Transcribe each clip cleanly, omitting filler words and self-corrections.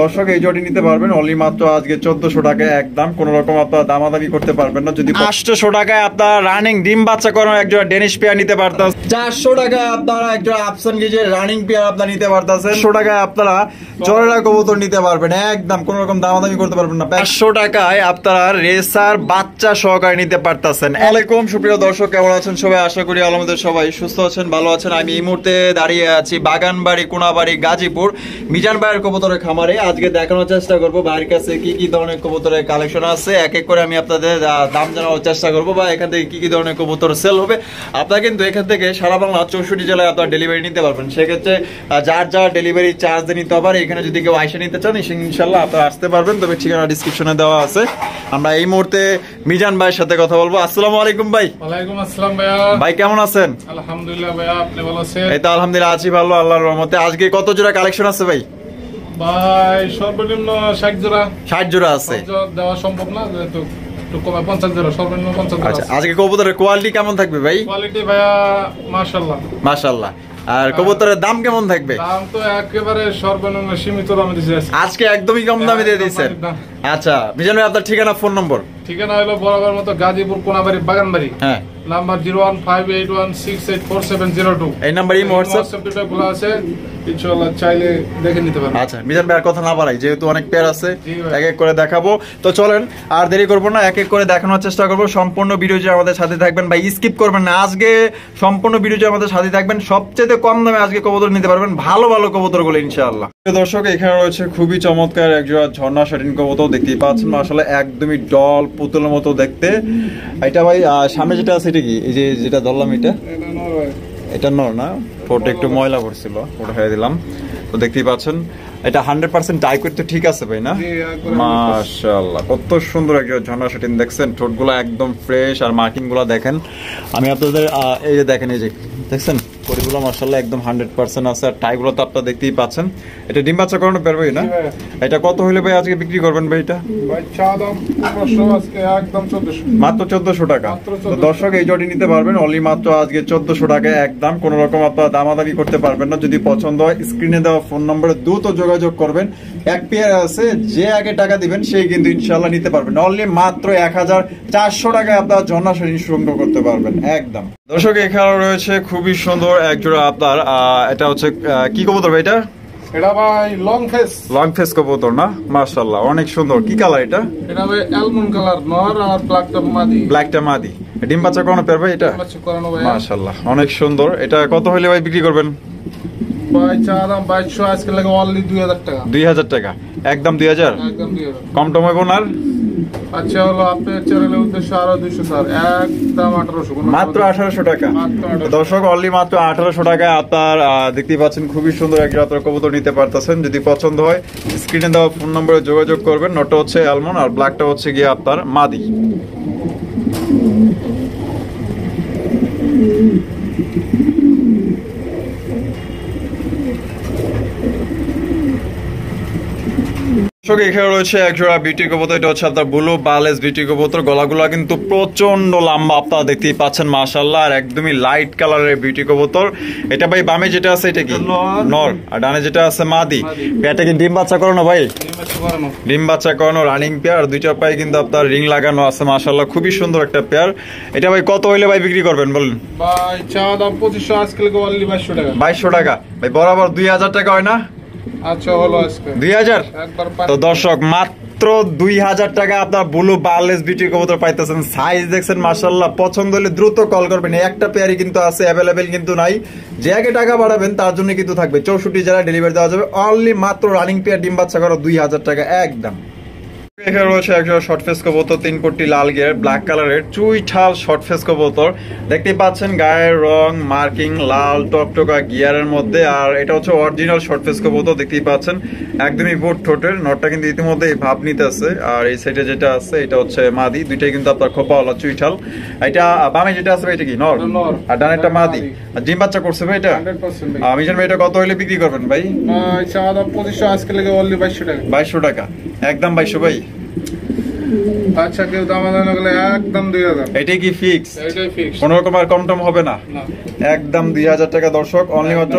দর্শক এই জোড়ি নিতে পারবেন অনলি মাত্র আজকে 1400 টাকায় একদম, কোন রকম আপনারা দামাদামি করতে পারবেন না। যদি 800 টাকায় আপনারা রানিং ডিম বাচ্চা করানো একজোড়া ডেনিশ পেয়ার নিতে পারতেন, 400 টাকায় আপনারা একজোড়া আফসান গিজের রানিং পেয়ার আপনারা নিতে পারতেছেন, 100 টাকায় আপনারা চড়া কবুতর নিতে পারবেন একদম, কোন রকম দামাদামি করতে পারবেন না। 500 টাকায় আপনারা রেসার বাচ্চা সহকারে নিতে পারতেছেন। আলাইকুম সুপ্রিয় দর্শক, কেমন আছেন সবাই? আশা করি আমাদের সবাই সুস্থ আছেন, ভালো আছেন। আমি এই মুহূর্তে দাঁড়িয়ে আছি বাগানবাড়ি কোনাবাড়ি গাজীপুর মিজান ভাইয়ের কবুতরের খামারে। আজকে দেখানোর চেষ্টা করবো ভাইয়ের কাছে কি কি ধরনের কবুতরের কালেকশন আছে, এক এক করে আমি আপনাদের দাম জানানোর চেষ্টা করবো বা এখান থেকে কি কি ধরনের কবুতর সেল হবে। আপনারা কিন্তু এখান থেকে সারা বাংলা 64 জেলায় আপনারা ডেলিভারি নিতে পারবেন। সেক্ষেত্রে যার যার ডেলিভারি চার্জ নিতে পারে, এখানে যদি কেউ আইসা নিতে চান ইনশাল্লাহ আপনারা আসতে পারবেন, তবে ঠিকানা ডিসক্রিপশনে দেওয়া আছে। আমরা এই মুহূর্তে মিজান ভাইয়ের সাথে কথা বলবো। আসসালামু আলাইকুম ভাই। ওয়ালাইকুম আসসালাম ভাইয়া। ভাই কেমন আছেন? আলহামদুলিল্লাহ ভাইয়া, আপনি ভালো আছেন? এই তো আলহামদুলিল্লাহ আছি ভালো, আল্লাহর রহমতে। আজকে কত জোড়া কালেকশন আছে ভাই? ভাই সর্বনিম্ন 60 জোড়া। 60 জোড়া আছে, দেওয়া সম্ভব না, যেহেতু একটু কমে 50 জোড়া, সর্বনিম্ন 50 জোড়া। আচ্ছা, আজকে কবুতরের কোয়ালিটি কেমন থাকবে ভাই? কোয়ালিটি ভাইয়া মাশাআল্লাহ মাশাআল্লাহ। আর কবুতরের দাম কেমন থাকবে? দাম তো একেবারে সর্বনিম্ন সীমিত দামে দিয়েছে আজকে, একদমই কম দামে দিয়ে দিয়েছেন। আচ্ছা মিজান ভাই, আপনার ঠিকানা ফোন নম্বর? ঠিকানা হলো বরাবর মতো গাজীপুর কোনাবাড়ি বাগানবাড়ি। হ্যাঁ, নাম্বার 01581684702। এই নাম্বারই হোয়াটসঅ্যাপ দুটো খোলা আছে, ইনশাআল্লাহ চাইলে দেখে নিতে পারবেন। আচ্ছা মিজান ভাই, আর কথা না বাড়াই, যেহেতু অনেক পেয়ার আছে এক এক করে দেখাবো, তো চলেন আর দেরি করবো না, এক এক করে দেখানোর চেষ্টা করবো। সম্পূর্ণ ভিডিও যে আমাদের সাথে থাকবেন ভাই, স্কিপ করবেন না। আজকে সম্পূর্ণ ভিডিও যে আমাদের সাথে থাকবেন, সবচেয়ে কম দামে আজকে কবুতর নিতে পারবেন, ভালো ভালো কবুতর গুলো ইনশাআল্লাহ। দর্শক এখানে রয়েছে খুবই চমৎকার একজোড়া ঝর্ণা শাটিন কবুতর, দেখতেই পাচ্ছেন মাশাআল্লাহ একদমই ডল পুতুলের মতো দেখতে। এটা ভাই সামনে যেটা আছে এটা কি? এই যে যেটা ধরলাম এটা নর না, ফোটো একটু ময়লা পড়ছিল, ওটা হয়ে দিলাম। তো দেখতেই পাচ্ছেন এটা 100% টাই করতে ঠিক আছে ভাই না? মাশাআল্লাহ কত সুন্দর একটা ঝর্ণা শাটিন, দেখছেন ঠোঁটগুলো একদম ফ্রেশ, আর মার্কিং গুলো দেখেন। আমি আপনাদের এই যে দেখেন, এই যে দেখছেন পরিগুলো মাশাআল্লাহ একদম 100% আছে, আর টাইগুলো তো আপনারা দেখতেই পাচ্ছেন। এটা ডিম বাচ্চা করানো পারবে না? এটা কত হইলে ভাই আজকে বিক্রি করবেন ভাই? এটা ভাই চা দাম আজকে একদম 1400, মাত্র 1400 টাকা। তো দর্শক এই জোড়ি নিতে পারবেন অনলি মাত্র আজকে 1400 টাকায় একদম, কোন রকম আপনারা দামাদামি করতে পারবেন না। যদি পছন্দ হয় স্ক্রিনে দেওয়া ফোন নম্বরে দ্রুত যোগাযোগ করবেন। এক পেয়ার আছে, যে আগে টাকা দিবেন সেই কিন্তু ইনশাআল্লাহ নিতে পারবেন। অনলি মাত্র 1400 টাকায় আপনারা ঝর্ণা শাটিন সংগ্রহ করতে পারবেন একদম। দর্শক এখানে রয়েছে খুবই সুন্দর একজোড়া আপনার, এটা হচ্ছে কি কবুতর ভাই? এটা ভাই লং ফেস কবুতর না? মাশাআল্লাহ অনেক সুন্দর। কি কালার এটা? এটা ভাই অ্যালমন্ড কালার নর, আর ব্ল্যাকটা মাদি। ডিম বাচ্চা করানো পারবে এটা? মাশাআল্লাহ অনেক সুন্দর। এটা কত হইলে ভাই বিক্রি করবেন? ভাই চা দাম 2200, আজকে লাগে অনলি 2000 টাকা। 2000 টাকা একদম, 2000 একদম 2000 কম টম হইব না? আচ্ছা হলো আপনার চ্যানেলের উদ্দেশ্যে আরো 200 স্যার, একদম 1800, মাত্র 1800 টাকা। দর্শক অনলি মাত্র 1800 টাকায় আপনার দেখতেই পাচ্ছেন খুবই সুন্দর একটা আপনার কবুতর নিতে পারতেছেন। যদি পছন্দ হয় স্ক্রিনে দেওয়া ফোন নম্বরে যোগাযোগ করবেন। নটটা হচ্ছে অ্যালমন্ড, আর ব্ল্যাকটা হচ্ছে গিয়ে আপনার মাদি। এখানে রয়েছে একজোড়া বিউটি কবুতর, এটা হচ্ছে আপনার ব্লু বালেস বিউটি কবুতর। গলাগুলা কিন্তু প্রচন্ড লম্বা, আপনারা দেখতেই পাচ্ছেন মাশাআল্লাহ, আর একদমই লাইট কালারের বিউটি কবুতর। এটা ভাই বামে যেটা আছে এটা কি? নর, আর ডানে যেটা আছে মাদি। এটা কি ডিম বাচ্চা করানো ভাই? ডিম বাচ্চা করানো রানিং পেয়ার, দুইটা পায়ে কিন্তু আপনার রিং লাগানো আছে মাশাআল্লাহ, খুবই সুন্দর একটা পেয়ার। এটা ভাই কত হইলে ভাই বিক্রি করবেন বলেন? ভাই চা দাম 2500, আজকে লাগে অনলি 2200 টাকা। 2200 টাকা ভাই, বরাবর 2000 টাকা হয় না? আচ্ছা হলো আজকে 2000। তো দর্শক মাত্র 2000 টাকা আপনার ব্লু বার্লেস বিউটি কবুতর পাইতেছেন। সাইজ দেখছেন মাশাআল্লাহ, পছন্দ হলে দ্রুত কল করবেন। একটা পেয়ারই কিন্তু আছে, অ্যাভেলেবেল কিন্তু নাই। যে আগে টাকা বাড়াবেন তার জন্য কিন্তু থাকবে 64 জেলায় ডেলিভারি দেওয়া যাবে। অনলি মাত্র রানিং পেয়ার ডিম বাচ্চা করা 2000 টাকা একদম। এখানে রয়েছে একজন শর্ট ফেস কবুতর, 3 পট্টি লাল গিয়ার ব্ল্যাক কালারের চুইঠাল শর্ট ফেস কবুতর। দেখতেই পাচ্ছেন গায়ের রং মার্কিং লাল টকটকা গিয়ারের মধ্যে, আর এটা হচ্ছে অরিজিনাল শর্ট ফেস কবুতর। দেখতেই পাচ্ছেন একদমই বুট ঠোঁটের, নটটা কিন্তু ইতিমধ্যেই ভাব নিতে আছে। আর এই সাইডে যেটা আছে এটা হচ্ছে মাদি, দুইটাই কিন্তু আপনার খোপাওয়ালা চুইঠাল। এটা বামে যেটা আছে এটা কি নর, আর ডানেরটা মাদি। আর ডিম বাচ্চা করছে ভাই এটা? মিজান ভাই এটা কত হইলে বিক্রি করবেন ভাই? 2500, আজকে লাগে অনলি 2200 টাকা। 2200 টাকা একদম 2200 ভাই। আচ্ছা কেউ দাম আদান লাগলে একদম 2000। এটাই কি ফিক্স? এটাই ফিক্স, কোনো রকম আর কম টম হবে না? একদম 2000 টাকা দর্শক, অনলি মাত্র।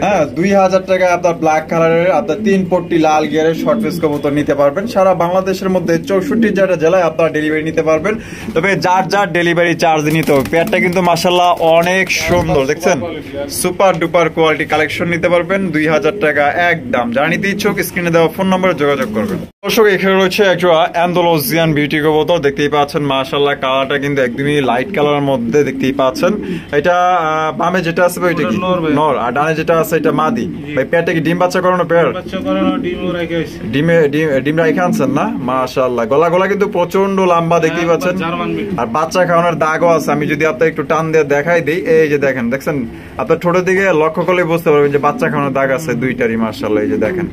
হ্যাঁ, 2000 টাকা আপনার ব্ল্যাক কালারের আপনার 3 পট্টি লাল গিয়ারের শর্ট ফেস কবুতর নিতে পারবেন। সারা বাংলাদেশের মধ্যে 64 জেলায় আপনারা ডেলিভারি নিতে পারবেন। তবে যার যার ডেলিভারি চার্জ নিতে হবে। পেয়ারটা কিন্তু মাশাআল্লাহ অনেক সুন্দর, দেখছেন সুপার ডুপার কোয়ালিটি কালেকশন নিতে পারবেন 2000 টাকা একদম। যারা নিতে ইচ্ছুক স্ক্রিনে দেওয়া ফোন নম্বরে যোগাযোগ করবেন। দর্শক এখানে রয়েছে একটা অ্যান্ডালুসিয়ান বিউটি কবুতর, দেখতেই পাচ্ছেন মাশাআল্লাহ কালারটা কিন্তু একদমই লাইট কালারের মধ্যে দেখতেই পাচ্ছেন। এটা বামে যেটা আছে ওইটা কি নর, আর ডানে যেটা আছে এটা মাদি। ভাই পেয়ারটা কি ডিম বাচ্চা করানো পেয়ার? ডিম রাখে আনছেন না? মাশাআল্লাহ গলা কিন্তু প্রচন্ড লম্বা দেখতেই পাচ্ছেন, আর বাচ্চা খাওয়ানোর দাগও আছে। আমি যদি আপনার একটু টান দিয়ে দেখাই দিই, এই যে দেখছেন আপনার ঠোঁটের দিকে লক্ষ্য করলে বুঝতে পারবেন যে বাচ্চা খাওয়ানোর দাগ আছে দুইটারই মাশাআল্লাহ। এই যে দেখেন।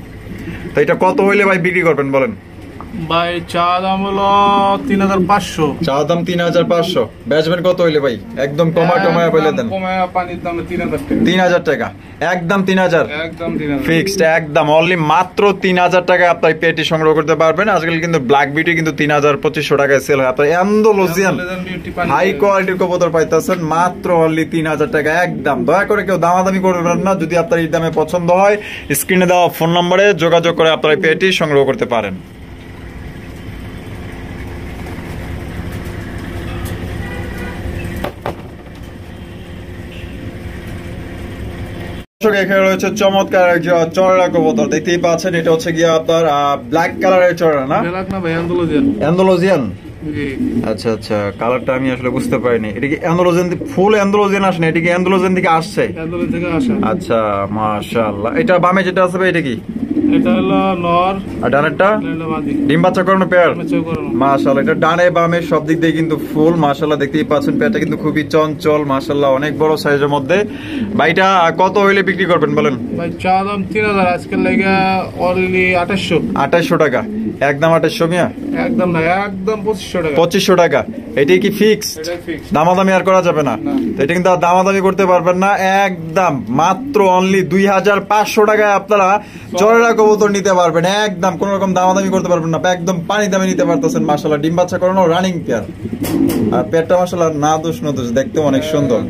তো এটা কত হইলে ভাই বিক্রি করবেন বলেন? ভাই চা দাম হলো 3500। চা দাম 3500। বেচবেন কত হইলে ভাই? একদম কমায় বলে দেন। পানির দাম 3000 টাকা একদম। 3000 একদম 3000 ফিক্সড একদম। অনলি মাত্র 3000 টাকায় আপনি পেটি সংগ্রহ করতে পারবেন। আজকাল কিন্তু ব্ল্যাক বিউটি কিন্তু 3200 টাকায় সেল হয়। আপনার অ্যান্ডালুসিয়ান হাই কোয়ালিটির কবুতর পাইতেছেন মাত্র অনলি 3000 টাকা একদম। দয়া করে কেউ দামাদামি করবেন না। যদি আপনার এই দামে পছন্দ হয় স্ক্রিনে দেওয়া ফোন নম্বরে যোগাযোগ করে আপনারা পেটি সংগ্রহ করতে পারেন। এখানে রয়েছে চমৎকার চড়া কবুতর, দেখতেই পাচ্ছেন। এটা হচ্ছে গিয়ে আপনার ব্ল্যাক কালারের চড়া না? অ্যান্ডালুসিয়ান। আচ্ছা আচ্ছা, কালারটা আমি আসলে বুঝতে পারিনি। এটা কি অ্যান্ডালুসিয়ান, ফুল অ্যান্ডালুসিয়ান আসে না? এটা কি অ্যান্ডালুসিয়ান থেকে আসছে? আচ্ছা মাশাআল্লাহ। এটা বামে যেটা আছে ভাই এটা কি? এটা হলো নর, আর ডানেরটা ডিম বাচ্চা করানো পেয়ার। মাশাআল্লাহ এটা ডানে বামে সব দিক দিয়ে কিন্তু ফুল মাশাআল্লাহ, দেখতেই পাচ্ছেন। পেয়ারটা কিন্তু খুবই চঞ্চল মাশাআল্লাহ, অনেক বড় সাইজের মধ্যে। ভাইটা কত হইলে বিক্রি করবেন বলেন? ভাই চা দাম 3000, আজকের লাগা অনলি 2800 টাকা একদম। 2800 মিয়া একদম না, একদম 2500 টাকা। 2500 টাকা। এটাই কি ফিক্সড? দামাদামি আর করা যাবে না? এটা কিন্তু আর দামাদামি করতে পারবেন না একদম। মাত্র অনলি 2500 টাকায় আপনারা চড়া কবুতর নিতে পারবেন একদম। কোন রকম দামাদামি করতে পারবেন না, একদম পানি দামে নিতে পারতেছেন মাশাআল্লাহ। ডিম বাচ্চা করানো রানিং পেয়ার, আর পেয়ারটা মাশাআল্লাহ না দোষ দেখতে অনেক সুন্দর।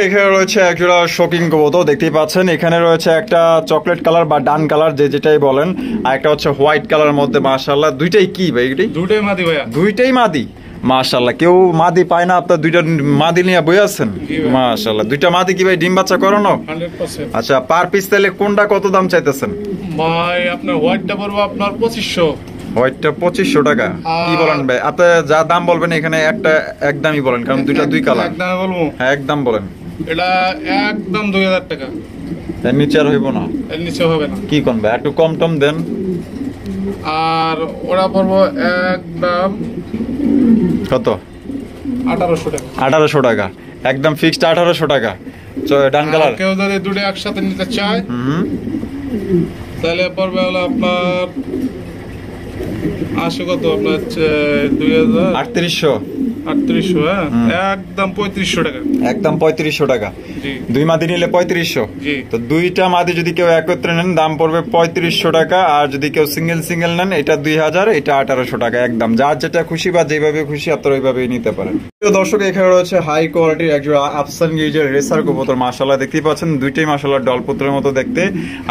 এখানে রয়েছে একজোড়া শোকিং কবুতর, দেখতেই পাচ্ছেন। এখানে রয়েছে একটা চকলেট কালার বা ডান কালার যেটাই বলেন, আর একটা হচ্ছে হোয়াইট কালার মধ্যে মাশাআল্লাহ। দুইটাই কি ভাই? দুইটাই মাদি ভাইয়া, দুইটাই মাদি মাশাআল্লাহ। কেউ মাদি পায় না, আপনার দুইটা মাদি নিয়ে বই আছেন মাশাআল্লাহ। দুইটা মাদি কি ভাই ডিম বাচ্চা করানো? 100%। আচ্ছা পার পিস তাহলে কোনটা কত দাম চাইতেছেন ভাই? আপনার হোয়াইটটা পড়বে আপনার 2500। হোয়াইটটা 2500 টাকা। কি বলেন ভাই? আপনি যা দাম বলবেন এখানে একটা একদমই বলেন, কারণ দুইটা দুই কালার। একদম বলবো? হ্যাঁ একদম বলেন। এটা একদম 2000 টাকা। এর নিচে আর হইব না? এর নিচে হবে না। কি কোন ভাই একটু কম টম দেন। আর ওরা পড়বো একদম কত? 1800 টাকা। 1800 টাকা একদম ফিক্সড। 1800 টাকা ডান কালার। কেউ যদি দুটো একসাথে নিতে চায় তাহলে পড়বে হলো আপনার 80 কত আপনার 3800। 3800 হ্যাঁ একদম 3500 টাকা। একদম 3500 টাকা। দুই মাদি নিলে 3500। তো দুইটা মাদি যদি কেউ একত্রে নেন দাম পড়বে 3500 টাকা, আর যদি কেউ সিঙ্গেল নেন এটা 2000, এটা 1800 টাকা একদম। যার যেটা খুশি বা যেভাবে খুশি আপনারা ওইভাবেই নিতে পারেন। দর্শক এখানে রয়েছে হাই কোয়ালিটির একজোড়া আফসান গিজের রেসার কবুতর মাশাআল্লাহ, দেখতেই পাচ্ছেন। দুইটাই মাশাআল্লাহ ডলপুত্রের মতো দেখতে।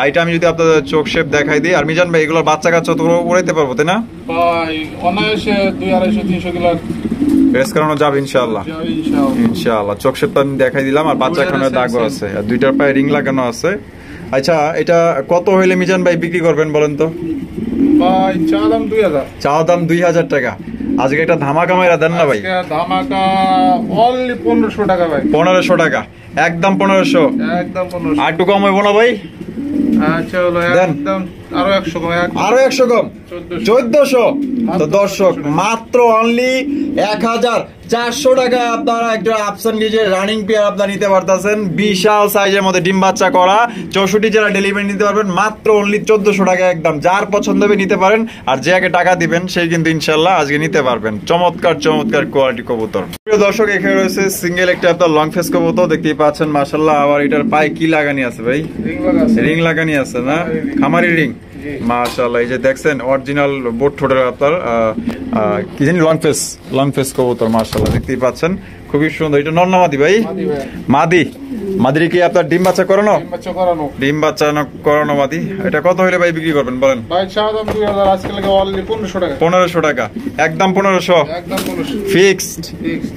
এটা আমি যদি আপনাদের চোখ শেপ দেখাই দিই, আর মিজান ভাই এগুলোর বাচ্চা কাচ্চা তো উড়াইতে পারবো তাই না ভাই? অনায়াসে 200-250 কিলো রেস করানো যাবে ইনশাআল্লাহ। ইনশাআল্লাহ চোখ শেপটা আমি দেখাই দিলাম, আর বাচ্চা খানার দাগও আছে, আর দুইটার পায়ে রিং লাগানো আছে। আচ্ছা এটা কত হইলে মিজান ভাই বিক্রি করবেন বলেন তো? ভাই চা দাম 2000। চা দাম 2000 টাকা। আজকে একটা ধামাকা মাইরা দেন না ভাই? ধামাকা অনলি 1500 টাকা ভাই। 1500 টাকা একদম। 1500 একদম 1500। আর একটু কম হইব না ভাই? আচ্ছা হলো একদম আরো 100 কম। আরো 100 কম 1400। তো দর্শক মাত্র অনলি 1400 টাকা আপনারা একটা আফসান গিজের রানিং পেয়ার আপনারা নিতে পারতেছেন। বিশাল সাইজের মধ্যে ডিম বাচ্চা করা 64 জেলা ডেলিভারি নিতে পারবেন মাত্র অনলি 1400 টাকা একদম। যার পছন্দ হবে নিতে পারেন, আর যে আগে টাকা দিবেন সেই কিন্তু ইনশাআল্লাহ আজকে নিতে পারবেন। চমৎকার কোয়ালিটি কবুতর। প্রিয় দর্শক এখানে রয়েছে সিঙ্গেল একটা আপনার লং ফেস কবুতর, দেখতেই পাচ্ছেন মাশাআল্লাহ। আবার এটার পায়ে কি লাগানি আছে ভাই? রিং লাগানি খামারানি আছে না, খামারি রিং। মাশাআল্লাহ, এই যে দেখছেন অরিজিনাল বোট ঠোঁটের আপনার কি জানি লং ফেস কবুতর। মাশাআল্লাহ, দেখতেই পাচ্ছেন খুবই সুন্দর। এটা নর না মাদি ভাই? মাদি। মাদির কি আপনার ডিম বাচ্চা করানো? ডিম বাচ্চা করানো মাদি। এটা কত হলে ভাই বিক্রি করবেন বলেন? ভাই চা দাম 2000, আজকে লাগে অনলি 1500 টাকা। 1500 টাকা একদম? 1500 একদম 1500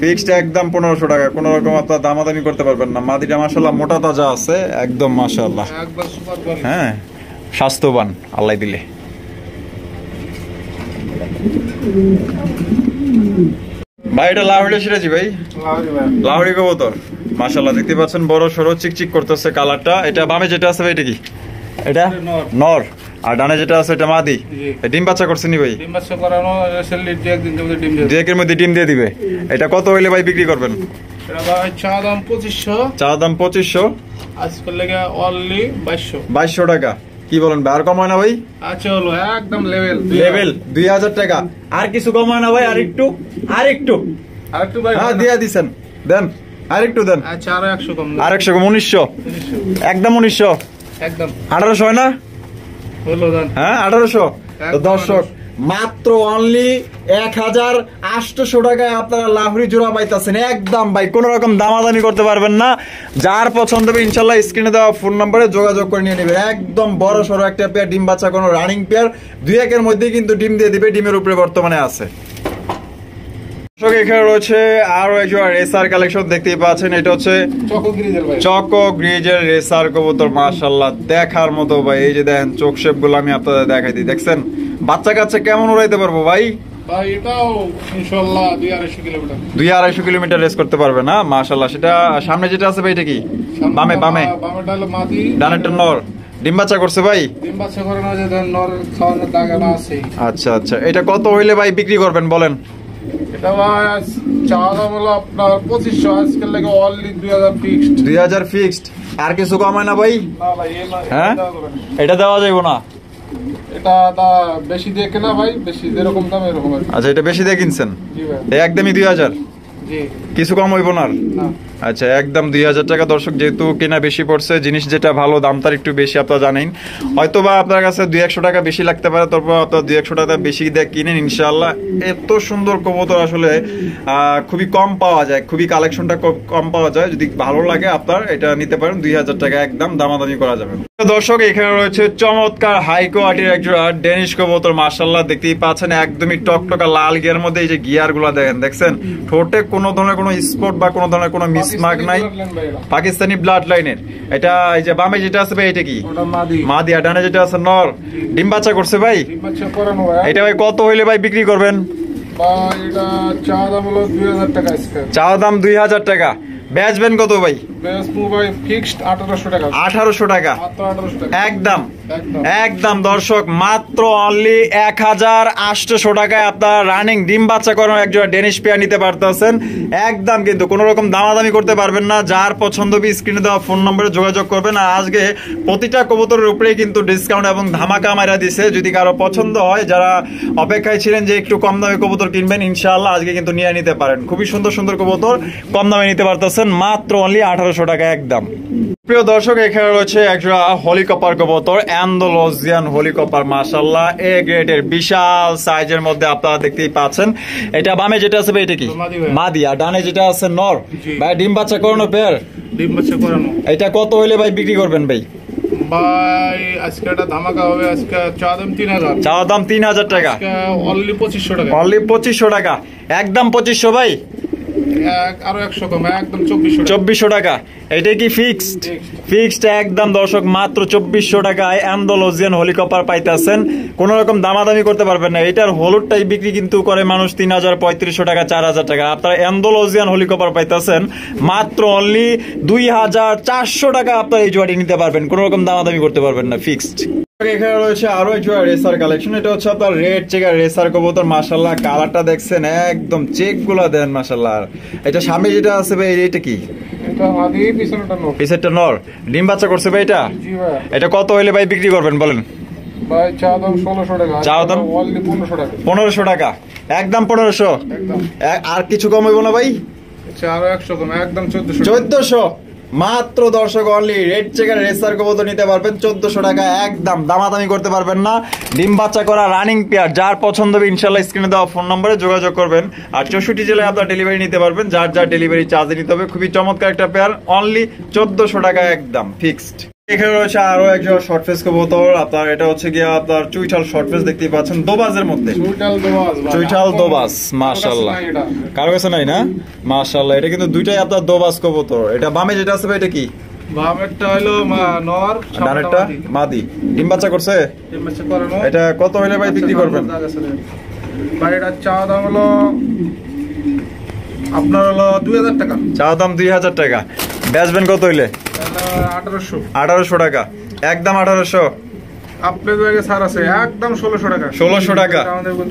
ফিক্সড একদম 1500 টাকা। কোন রকম আপনার দামাদামি করতে পারবেন না। মাদিটা মাশাআল্লাহ মোটা তাজা আছে একদম মাশাআল্লাহ, একদম সুপার কোয়ালিটি। হ্যাঁ, স্বাস্থ্যবান আল্লাহ দিলে। ভাই এটা লাহোরি সিরাজি ভাই? লাহোরি কবুতর মাশাআল্লাহ, দেখতে পাচ্ছেন বড় সরো চিকচিক করতেছে কালারটা। এটা বামে যেটা আছে ভাই এটা কি? এটা নর, আর ডানে যেটা আছে এটা মাদি। ডিম বাচ্চা করছে নি ভাই? ডিম বাচ্চা করানো, সেললি একদিন ডিম দিয়ে, দুয়েকের মধ্যে ডিম দিয়ে দিবে। এটা কত হইলে ভাই বিক্রি করবেন? এটা ভাই চা দাম 2500। চা দাম 2500, আজকে লাগে অনলি 2200 টাকা। কি বলেন ভাই, আর কম হয় না ভাই? আচ্ছা হলো একদম লেভেল 2000 টাকা। আর কিছু কম হয় না ভাই? আরেকটু আরেকটু ভাই। হ্যাঁ দিয়ে দিছেন, দেন আরেকটু দেন। আচ্ছা আরো 100 কম। আর 100 কম, 1900 একদম 1900 একদম 1800 হয় না? হলো দেন। হ্যাঁ 1800। তো দর্শক মাত্র অনলি 1800 টাকায় আপনারা লাহোরি জোড়া পাইতেছেন একদম ভাই। কোন রকম দামাদামি করতে পারবেন না। যার পছন্দ হবে ইনশাল্লাহ স্ক্রিনে দেওয়া ফোন নম্বরে যোগাযোগ করে নিয়ে নেবেন। একদম বড় সড়ো একটা পেয়ার, ডিম বাচ্চা কোনো রানিং পেয়ার, 2-1 মধ্যেই কিন্তু ডিম দিয়ে দিবে। ডিমের উপরে বর্তমানে আছে। এখানে রয়েছে আরো একজন রেসার কালেকশন দেখতেই পাচ্ছেন। এটা হচ্ছে চকো গ্রিজের রেসার কবুতর। মাশাআল্লাহ দেখার মতো ভাই। এই যে দেখেন চোখ শেপ গুলো আমি আপনাদের দেখাই দিই। দেখছেন বাচ্চা কাচ্চা কেমন উড়াইতে পারবো ভাই? ভাই এটাও ইনশাআল্লাহ 2-250 কিলোমিটার, 2-250 কিলোমিটার রেস করতে পারবে না। মাশাআল্লাহ। সেটা সামনে যেটা আছে ভাই এটা কি? বামেটা হলো মাদি, ডানেরটা নর। ডিম বাচ্চা করছে ভাই? ডিম বাচ্চা করে না, যে নর খাওয়ানোর দাগানো আছে। আচ্ছা, এটা কত হইলে ভাই বিক্রি করবেন বলেন? এটা ভাই চা দাম হলো আপনার 2500, আজকে লাগে অনলি 2000 ফিক্সড। 2000 ফিক্সড। আর কিছু কম হয় না ভাই? না ভাই হ্যাঁ এটা দেওয়া যাবে না। এটা বেশি দিয়ে কেনা ভাই, বেশি যেরকম দাম এরকম। আচ্ছা এটা বেশি দিয়ে কিনছেন? জি ভাই একদমই 2000। জি, কিছু কম হইব না? না। আচ্ছা একদম 2000 টাকা। দর্শক যেহেতু কেনা বেশি পড়ছে, জিনিস যেটা ভালো দাম তার একটু বেশি আপনারা জানেন। হয়তো বা আপনার কাছে 2-100 টাকা বেশি লাগতে পারে, তারপর আপনার 2-100 টাকা বেশি দিয়ে কিনেন ইনশাআল্লাহ। এত সুন্দর কবুতর আসলে খুবই কম পাওয়া যায়, খুবই কালেকশনটা কম পাওয়া যায়। যদি ভালো লাগে আপনার এটা নিতে পারেন। 2000 টাকা একদম দামাদামি করা যাবে। দর্শক এখানে রয়েছে চমৎকার হাই কোয়ালিটির একজোড়া ডেনিশ কবুতর। মাশাআল্লাহ দেখতেই পাচ্ছেন একদমই টকটকা লাল গিয়ার মধ্যে। এই যে গিয়ার গুলা দেখছেন, ঠোঁটে কোনো ধরনের কোনো স্পট বা কোনো ধরনের কোনো মিসমার্ক নাই, পাকিস্তানি ব্লাড লাইনের। এটা এই যে বামে যেটা আছে ভাই এটা কি? মাদি। আর ডানে যেটা আছে নর। ডিম বাচ্চা করছে ভাই? এটা ভাই কত হইলে ভাই বিক্রি করবেন? এটা চা দাম হলো 2000 টাকা। চা দাম 2000 টাকা। বেচবেন কত ভাই? ফিক্সড 1800 টাকা। 1800 টাকা একদম। দর্শক মাত্র অনলি 1800 টাকায় আপনার রানিং ডিম বাচ্চা করানো একজোড়া ডেনিশ পেয়ার নিতে পারতেছেন একদম। কিন্তু কোনো রকম দামাদামি করতে পারবেন না। যার পছন্দ হবে স্ক্রিনে দেওয়া ফোন নম্বরে যোগাযোগ করবেন। আর আজকে প্রতিটা কবুতরের উপরেই কিন্তু ডিসকাউন্ট এবং ধামাকা মাইরা দিছে। যদি কারো পছন্দ হয়, যারা অপেক্ষায় ছিলেন যে একটু কম দামে কবুতর কিনবেন, ইনশাআল্লাহ আজকে কিন্তু নিয়ে নিতে পারেন। খুবই সুন্দর সুন্দর কবুতর কম দামে নিতে পারতেছেন মাত্র অনলি 1800 টাকা একদম। প্রিয় দর্শক এখানে রয়েছে একজোড়া হলিকপার কবুতর, অ্যান্ডালুসিয়ান হলিকপার। মাশাআল্লাহ এ গ্রেডের বিশাল সাইজের মধ্যে আপনারা দেখতেই পাচ্ছেন। এটা বামে যেটা আছে ভাই এটা কি? মাদি। আর ডানে যেটা আছে নর। ভাই ডিম বাচ্চা করানো পেয়ার? ডিম বাচ্চা করানো। এটা কত হইলে ভাই বিক্রি করবেন ভাই? ভাই আজকে একটা ধামাকা হবে। আজকে চা দাম 3000। চা দাম 3000 টাকা। অনলি 2500 টাকা। অনলি 2500 টাকা একদম। 2500 ভাই? আরো 100 কম, একদম 2400 টাকা। এটা কি ফিক্সড একদম। দর্শক মাত্র 2400 টাকায় অ্যান্ডালুসিয়ান হলিকপার পাইতেছেন। কোন রকম দামাদামি করতে পারবেন না। এটার হলুদটাই বিক্রি কিন্তু করে মানুষ 3000, 3500 টাকা, 4000 টাকা। আপনারা অ্যান্ডালুসিয়ান হলিকপার পাইতেছেন মাত্র অনলি 2400 টাকা। আপনারা এই জোড়াটি নিতে পারবেন, কোন রকম দামাদামি করতে পারবেন না, ফিক্সড। এখানে রয়েছে আরো একটা রেসার কালেকশন। এটা হচ্ছে আপনার রেড চেকার রেসার কবুতর। মাশাআল্লাহ কালারটা দেখছেন একদম, চেক গুলা দেন মাশাআল্লাহ। এটা সামনে যেটা আছে ভাই এটা কি? এটা মাদি, পিছেরটা নর। ডিম বাচ্চা করছে ভাই এটা? জি ভাই। এটা কত হইলে ভাই বিক্রি করবেন বলেন? ভাই চা দাম 1600 টাকা। চা দাম অনলি 1500 টাকা। 1500 টাকা একদম। 1500 একদম। আর কিছু কম হইব না ভাই? আচ্ছা আরো 100 কম, একদম 1400। মাত্র দর্শক অনলি রেড চেকার রেসার কবুতর নিতে পারবেন 1400 টাকা একদম, দামাদামি করতে পারবেন না। ডিম বাচ্চা করা রানিং পেয়ার, যার পছন্দ হবে ইনশাআল্লাহ স্ক্রিনে দেওয়া ফোন নম্বরে যোগাযোগ করবেন। আর 64 জেলায় আপনার ডেলিভারি নিতে পারবেন, যার যার ডেলিভারি চার্জ নিতে হবে। খুবই চমৎকার একটা পেয়ার, অনলি 1400 টাকা একদম ফিক্সড। এখানে রয়েছে আরো একজন শর্ট ফেস কবুতর, আপনার এটা হচ্ছে গিয়ে আপনার চুইঠাল শর্ট ফেস দেখতেই পাচ্ছেন, দোবাজের মধ্যে চুইঠাল দোবাজ। মাশাআল্লাহ, কারো কাছে নাই না? মাশাআল্লাহ, এটা কিন্তু দুইটাই আপনার দোবাজ কবুতর। এটা বামে যেটা আছে এটা কি? বামেরটা হলো নর, ডানেরটা মাদি। ডিম বাচ্চা করছে? ডিম বাচ্চা করানো। এটা কত হইলে ভাই বিক্রি করবেন? ভাই এটা চা দাম হলো আপনার হলো 2000 টাকা। চা দাম 2000 টাকা, বেচবেন কত হইলে? 1800 টাকা একদম। 1800 আপনাদের জায়গায় ছাড় আছে, একদম 1600 টাকা। 1600 টাকা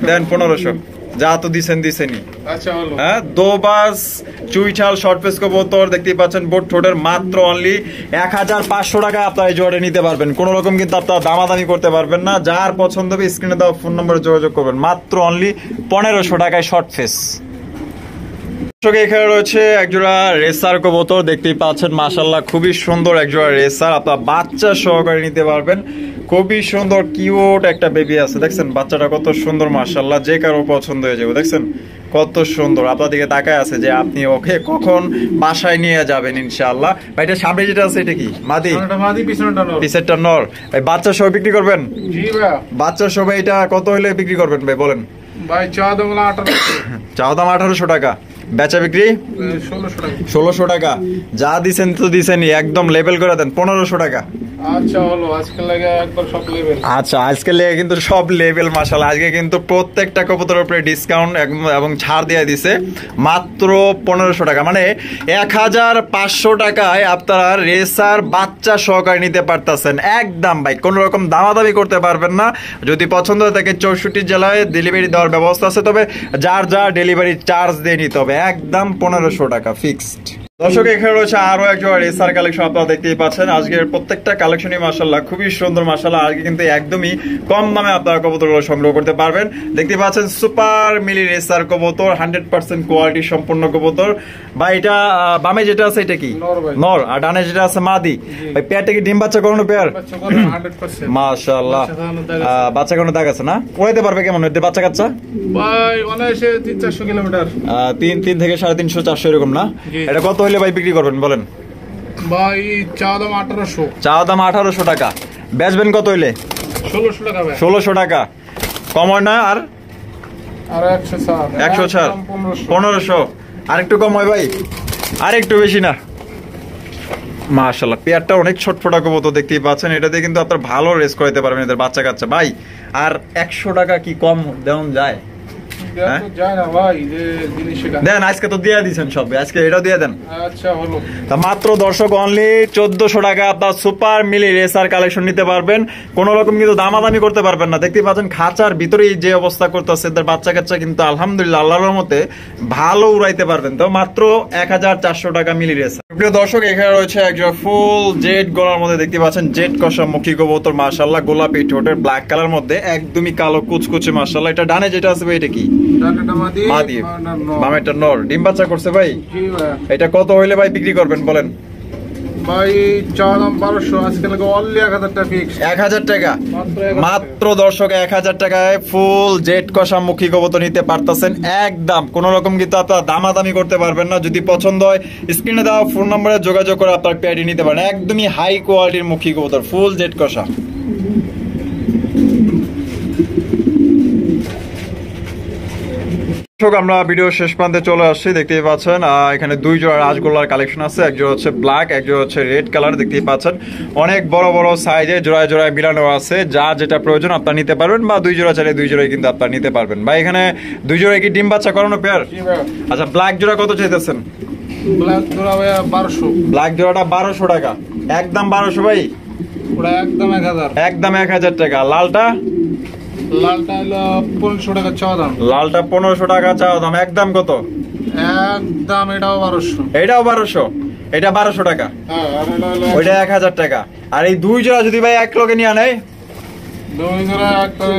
দেন, 1500 যা তো দিছেনই। আচ্ছা হলো। হ্যাঁ, দোবাস চুইঠাল শর্ট ফেস কবুতর দেখতেই পাচ্ছেন, বোট ঠোঁটের, মাত্র অনলি 1500 টাকা আপনারা এই জোড়াটা নিতে পারবেন। কোনো রকম কিন্তু আপনারা দামাদামি করতে পারবেন না। যার পছন্দ হবে স্ক্রিনে দেওয়া ফোন নম্বরে যোগাযোগ করবেন। মাত্র অনলি 1500 টাকায় শর্ট ফেস। এখানে রয়েছে একজোড়া রেসার কবুতর দেখতেই পাচ্ছেন, মাশাআল্লাহ খুবই সুন্দর একজোড়া রেসার, আপনার বাচ্চা সহকারে নিতে পারবেন। খুবই সুন্দর কিউট একটা বেবি আছে, দেখছেন বাচ্চাটা কত সুন্দর, মাশাআল্লাহ যে কারো পছন্দ হয়ে যাবে। দেখছেন কত সুন্দর, আপনার দিকে তাকায় আছে যে আপনি ওকে কখন বাসায় নিয়ে যাবেন ইনশাআল্লাহ। ভাই এটা সামনে যেটা আছে এটা কি? মাদি? পিছেরটা নর। ভাই বাচ্চা সহ বিক্রি করবেন? জি ভাই। বাচ্চা সহ এটা কত হলে বিক্রি করবেন ভাই বলেন? ভাই চা দাম 1800। চা দাম 1800 টাকা, বেচা বিক্রি 1600 টাকা। যা দিছেন তো দিছেনই, একদম লেভেল করে দেন 1500 টাকা। আচ্ছা হলো, আজকে লাগে একবার সব লেভেল। আচ্ছা আজকে লেগে কিন্তু সব লেভেল, মাশাআল্লাহ আজকে কিন্তু প্রত্যেকটা কবুতরের উপরে ডিসকাউন্ট এবং ছাড় দিয়ে দিছে মাত্র 1500 টাকা, মানে 1500 টাকায় আপনারা রেসার বাচ্চা সহকারে নিতে পারতেছেন একদম। ভাই কোনো রকম দামাদামি করতে পারবেন না। যদি পছন্দ হয় থাকে 64 জেলায় ডেলিভারি দেওয়ার ব্যবস্থা আছে, তবে যার যার ডেলিভারি চার্জ দিয়ে নিতে হবে একদম 1500 টাকা ফিক্সড। দর্শক এখানে রয়েছে আরো একজন রেসার কালেকশন, আপনারা দেখতেই পাচ্ছেন। আজকের প্রত্যেকটা কালেকশনই মাশাআল্লাহ খুবই সুন্দর, মাশাআল্লাহ আজকে কিন্তু একদমই কম দামে আপনারা কবুতরগুলো সংগ্রহ করতে পারবেন। দেখতে পাচ্ছেন সুপার মিলি রেসার কবুতর, 100% কোয়ালিটি সম্পন্ন কবুতর। ভাই এটা বামে যেটা আছে এটা কি? নর। আর ডানে যেটা আছে মাদি। ভাই পেয়ারটা কি ডিম বাচ্চা করানো পেয়ার? মাশাআল্লাহ, বাচ্চা কোনো দাগ আছে না? উড়াইতে পারবে কেমন বাচ্চা কাচ্চা? ভাই অনায়াসে 300-400 কিলোমিটার, 3 থেকে 350-400 এরকম না? এটা কত হইলে ভাই বিক্রি করবেন বলেন? ভাই চা দাম 1800। চা দাম 1800 টাকা, বেচবেন কত হইলে? 1600 টাকা ভাই। 1600 টাকা কম হয় না? আর 100 ছাড় 1500, আরেকটু কম হয় ভাই, আর একটু বেশি না? মাশাআল্লাহ পেয়ারটা অনেক ছটফটা কবুতর দেখতেই পাচ্ছেন, এটাতে কিন্তু আপনারা ভালো রেস করাইতে পারবেন এদের বাচ্চা কাচ্চা। ভাই আর 100 টাকা কি কম দেন যায়? দেন আজকে তো দিয়ে দিচ্ছেন সব, আজকে এটাও দিয়ে দেন। আচ্ছা হলো, তা মাত্র দর্শক অনলি 1400 টাকা আপনার সুপার মিলি রেসার কালেকশন নিতে পারবেন। কোন রকম কিন্তু দামাদামি করতে পারবেন না। দেখতে পাচ্ছেন খাঁচার ভিতরেই যে অবস্থা করতেছে এদের বাচ্চা কাচ্চা, কিন্তু আলহামদুলিল্লাহ আল্লাহর রহমতে ভালো উড়াইতে পারবেন। তো মাত্র 1400 টাকা মিলি রেসার। প্রিয় দর্শক এখানে রয়েছে একজন ফুল জেড গলার মধ্যে, দেখতে পাচ্ছেন জেড কষা মুখী কবুতর, মাশাআল্লাহ গোলাপি ঠোঁটের, ব্ল্যাক কালার মধ্যে একদমই কালো কুচকুচে, মাশাআল্লাহ। এটা ডানে যেটা আছে ভাই এটা কি? মাদি। বামেরটা নর। ডিম বাচ্চা করছে ভাই? এটা কত হইলে ভাই বিক্রি করবেন বলেন? ভাই চা দাম 1200, আজকে লাগে অনলি 1000 টাকা ফিক্স। 1000 টাকা মাত্র দর্শক, 1000 টাকায় ফুল জেড কষা মুখী কবুতর নিতে পারতেছেন একদম। কোন রকম কিন্তু আপনারা দামাদামি করতে পারবেন না। যদি পছন্দ হয় স্ক্রিনে দেওয়া ফোন নম্বরে যোগাযোগ করে আপনার পেয়ারটি নিতে পারেন। একদমই হাই কোয়ালিটির মুখী কবুতর, ফুল জেড কষা। আমরা ভিডিও শেষ প্রান্তে চলে আসছি, দেখতেই পাচ্ছেন এখানে দুই জোড়া রাজগোল্লার কালেকশন আছে, এক জোড়া হচ্ছে ব্ল্যাক, এক জোড়া হচ্ছে রেড কালার। দেখতেই পাচ্ছেন অনেক বড় বড় সাইজে জোড়ায় জোড়ায় মিলানো আছে, যা যেটা প্রয়োজন আপনার নিতে পারবেন, বা দুই জোড়া চাইলে দুই জোড়াই কিন্তু আপনার নিতে পারবেন। ভাই এখানে দুই জোড়ায় কি ডিম বাচ্চা করানো পেয়ার? আচ্ছা ব্ল্যাক জোড়া কত চাইতেছেন? ব্ল্যাক জোড়া ভাই 1200। ব্ল্যাক জোড়াটা 1200 টাকা একদম। 1200 ভাই? ওটা একদম 1000। একদম 1000 টাকা। লালটা? লালটা হলো 1500 টাকা চা দাম। লালটা 1500 টাকা চা দাম একদম। কত? একদম এটাও 1200। এটাও 1200? এটা 1200 টাকা, ওইটা 1000 টাকা। আর এই দুই জোড়া যদি ভাই এক লগে নিয়ে নেয়? দুই জোড়া একবারে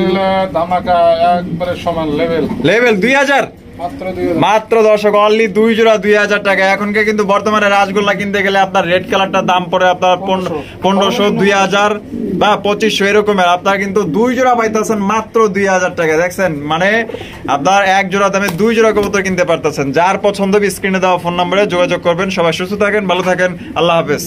ধামাকা, একবারে সমান লেভেল। লেভেল 2000? মাত্র দর্শক অনলি 2 জোড়া 2000 টাকা। এখনকে কিন্তু বর্তমানে রাসগোল্লা কিনতে গেলে আপনার রেড কালারটার দাম পড়ে আপনার 1500, 2000 বা 2500 এরকমের। আপনার কিন্তু 2 জোড়া পাইতেছেন মাত্র 2000 টাকা। দেখছেন, মানে আপনার এক জোড়া দামে 2 জোড়া কবুতর কিনতে পারতেছেন। যার পছন্দ স্ক্রিনে দেওয়া ফোন নম্বরে যোগাযোগ করবেন। সবাই সুস্থ থাকেন, ভালো থাকেন, আল্লাহ হাফেজ।